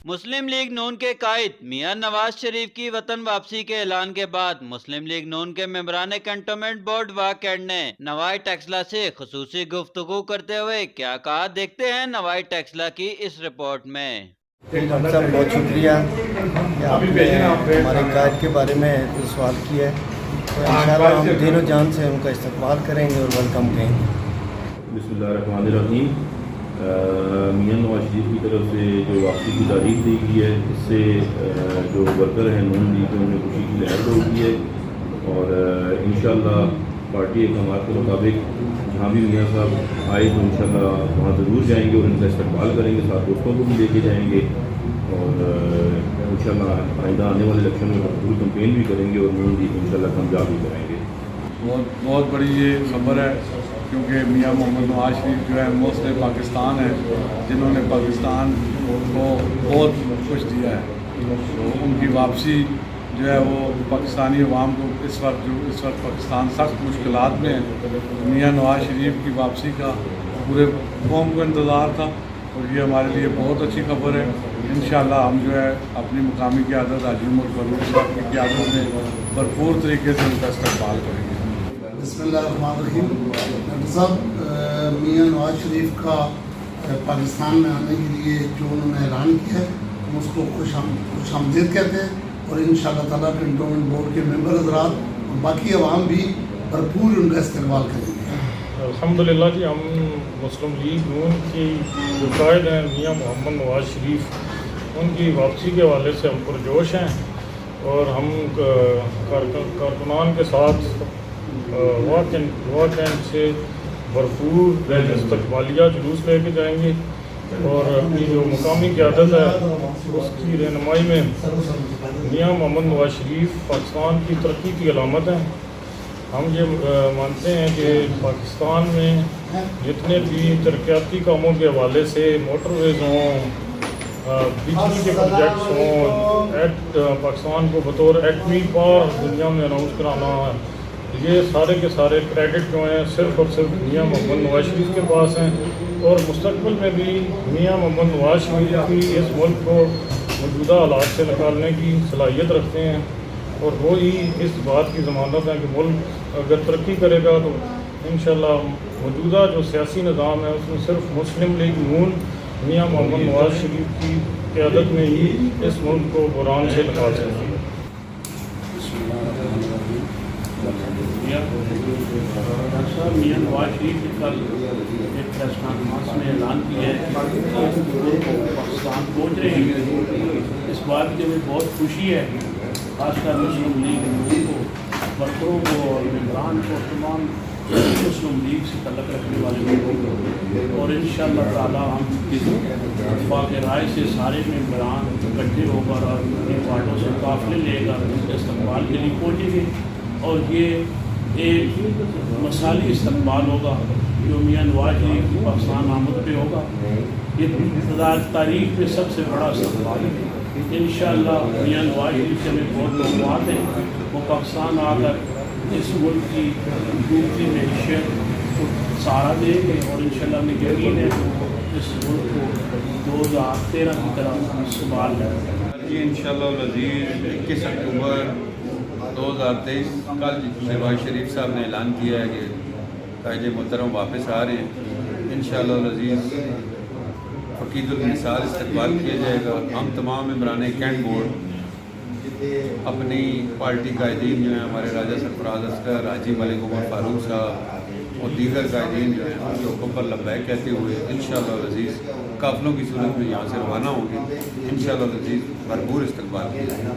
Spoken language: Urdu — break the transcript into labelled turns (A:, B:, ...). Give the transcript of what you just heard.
A: مسلم لیگ نون کے قائد میاں نواز شریف کی وطن واپسی کے اعلان کے بعد مسلم لیگ نون کے ممبران کنٹونمنٹ بورڈ واک اینڈ نے نوائی ٹیکسلا سے خصوصی گفتگو کرتے ہوئے کیا کہا، دیکھتے ہیں نوائی ٹیکسلا کی اس رپورٹ میں۔
B: ڈاکٹر صاحب بہت شکریہ کہ آپ نے ہمارے قائد کے بارے میں سوال کیا ہے، تو انشاءاللہ ہم دین و جان سے ان کا استقبال کریں گے اور ویلکم کہیں گے۔
C: بسم اللہ الرحمن الرحیم۔ میاں نواز شریف کی طرف سے جو واپسی کی تاریخ دی گئی ہے، اس سے جو ورکر ہیں نون لیگ کے انہیں خوشی کی لہر ہوگی ہے، اور انشاءاللہ پارٹی اقدامات کے مطابق جہاں بھی میاں صاحب آئے تو انشاءاللہ وہاں ضرور جائیں گے اور ان کا استقبال کریں گے، ساتھ دوستوں کو بھی لے کے جائیں گے، اور انشاءاللہ آئندہ آنے والے الیکشن میں بھرپور کمپین بھی کریں گے اور نون لیگ انشاءاللہ کامیاب بھی کریں گے۔
D: بہت بڑی یہ خبر ہے، کیونکہ میاں محمد نواز شریف جو ہے موصل پاکستان ہے، جنہوں نے پاکستان کو بہت کچھ دیا ہے، تو ان کی واپسی جو ہے وہ پاکستانی عوام کو اس وقت پاکستان سخت مشکلات میں ہے، میاں نواز شریف کی واپسی کا پورے قوم کو انتظار تھا، اور یہ ہمارے لیے بہت اچھی خبر ہے۔ انشاءاللہ ہم جو ہے اپنی مقامی قیادت حاجی عمر فاروق صاحب کی قیادت میں بھرپور طریقے سے ان کا استقبال کریں گے۔
E: بسم اللہ الرحمن الرحیم۔ ڈاکٹر صاحب، میاں نواز شریف کا پاکستان میں آنے کے لیے جو انہوں نے اعلان کیا ہے، ہم اس کو خوش آمدید کہتے ہیں، اور انشاءاللہ تعالیٰ کنٹونمنٹ بورڈ کے ممبر حضرات اور باقی عوام بھی بھرپور ان کا استقبال کریں گے۔
F: الحمدللہ جی، ہم مسلم لیگ نون کی جو قائد ہیں میاں محمد نواز شریف، ان کی واپسی کے حوالے سے ہم پرجوش ہیں، اور ہم کارکنان کے ساتھ واک اینڈ سے بھرپور استقبالیہ جلوس لے کے جائیں گے، اور اپنی جو مقامی قیادت ہے اس کی رہنمائی میں میاں محمد نواز شریف پاکستان کی ترقی کی علامت ہیں۔ ہم یہ مانتے ہیں کہ پاکستان میں جتنے بھی ترقیاتی کاموں کے حوالے سے موٹر ویز ہوں، بجلی کے پروجیکٹس ہوں، پاکستان کو بطور ایٹمی پاور دنیا میں اناؤنس کرانا ہے، یہ سارے کے سارے کریڈٹ جو ہیں صرف اور صرف میاں محمد نواز شریف کے پاس ہیں، اور مستقبل میں بھی میاں محمد نواز شریف کی اس ملک کو موجودہ حالات سے نکالنے کی صلاحیت رکھتے ہیں، اور وہی اس بات کی ضمانت ہے کہ ملک اگر ترقی کرے گا تو انشاءاللہ موجودہ جو سیاسی نظام ہے اس میں صرف مسلم لیگ نون میاں محمد نواز شریف کی قیادت میں ہی اس ملک کو بحران سے نکال سکتی ہے۔
G: ڈاکٹر صاحب، میاں نواز شریف نے کل ایک پریس کانفرنس میں اعلان کیا ہے کہ پاکستان پہنچ رہے ہیں۔ اس بات کی ہمیں بہت خوشی ہے، خاص کر مسلم لیگ نون کو، ورکروں کو اور ممبران کو، تمام مسلم لیگ سے تعلق رکھنے والے لوگوں کو، اور انشاءاللہ تعالیٰ ہم اتفاق رائے سے سارے ممبران اکٹھے ہو کر اور اپنے وارڈوں سے قافلے لے کر ان کے استقبال کے لیے پہنچیں گے، اور یہ ایک مثالی استقبال ہوگا جو میاں نواز شریف کی پاکستان آمد پہ ہوگا۔ یہ تاریخ میں سب سے بڑا استقبال ہے۔ انشاءاللہ میاں نواز شریف سے ہمیں بہت توقعات ہیں، وہ پاکستان آ کر اس ملک کی ڈوبتی معیشت کو سہارا دیں گے، اور انشاءاللہ ہمیں یقین ہے اس ملک کو 2013 کی طرح استقبال ہے۔
H: جی انشاءاللہ العزیز 21 اکتوبر 2023 کل نواز شریف صاحب نے اعلان کیا ہے کہ قائد محترم واپس آ رہے ہیں۔ انشاءاللہ العزیز فقید المثال استقبال کیا جائے گا۔ ہم تمام ممبران کینٹ بورڈ اپنی پارٹی قائدین جو ہیں، ہمارے راجہ سرفراز اصغر، حاجی ملک عمر فاروق صاحب اور دیگر قائدین جو ہیں، ان کے حکم پر لبیک کہتے ہوئے انشاءاللہ العزیز قافلوں کی صورت میں یہاں سے روانہ ہوں گے۔ انشاءاللہ العزیز بھرپور استقبال کیا جائے گا۔